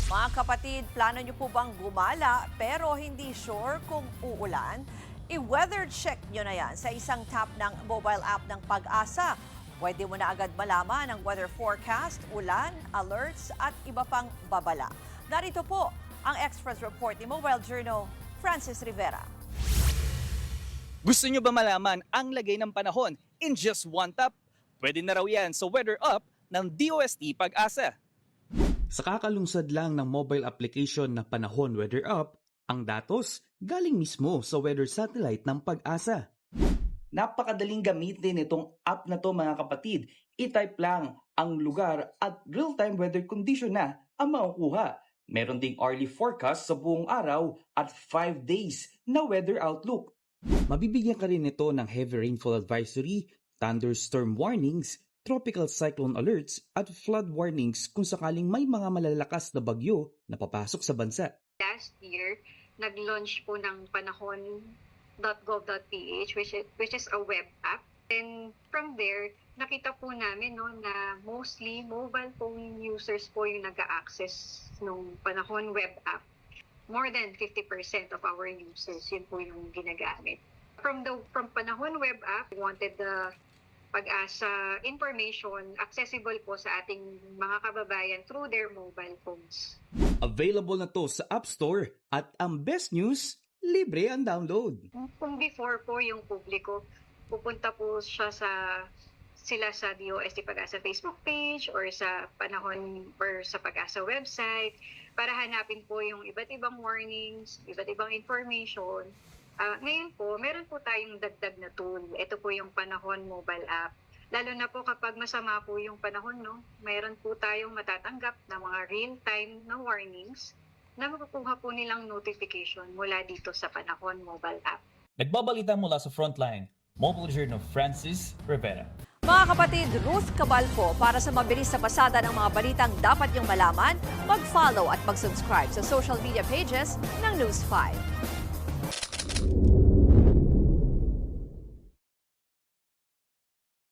Mga kapatid, plano nyo po bang gumala pero hindi sure kung uulan? I-weather check nyo na yan sa isang tap ng mobile app ng Pag-asa. Pwede mo na agad malaman ang weather forecast, ulan, alerts at iba pang babala. Narito po ang Express Report ni Mobile Journal, Francis Rivera. Gusto nyo ba malaman ang lagay ng panahon in just one tap? Pwede na raw yan sa Weather Up ng DOST Pag-asa. Sa kakalungsad lang ng mobile application na Panahon Weather Up, ang datos galing mismo sa weather satellite ng Pag-asa. Napakadaling gamitin itong app na to mga kapatid. I-type lang ang lugar at real-time weather condition na ang makukuha. Meron ding early forecast sa buong araw at 5 days na weather outlook. Mabibigyan ka rin nito ng heavy rainfall advisory, thunderstorm warnings, tropical cyclone alerts at flood warnings kung sakaling may mga malalakas na bagyo na papasok sa bansa. Last year, nag-launch po ng panahon.gov.ph which is a web app. And from there, nakita po namin na mostly mobile phone users po yung nag-access ng Panahon web app. More than 50% of our users, yun po yung ginagamit. From Panahon web app, we wanted the Pag-asa information accessible po sa ating mga kababayan through their mobile phones. Available na to sa App Store at ang best news, libre ang download. Kung before po yung publiko, pupunta po sila sa DOST Pag-asa Facebook page or sa Panahon or sa Pag-asa website para hanapin po yung iba't ibang warnings, iba't ibang information. Ngayon po, meron po tayong dagdag na tool. Ito po yung Panahon mobile app. Lalo na po kapag masama po yung panahon, mayroon po tayong matatanggap na mga real-time na warnings na makukuha po nilang notification mula dito sa Panahon mobile app. Nagbabalita mula sa Frontline, Mobile Journal Francis Rivera. Mga kapatid, Ruth Cabal po para sa mabilis na pasada ng mga balitang dapat niyong malaman, mag-follow at mag-subscribe sa social media pages ng News 5.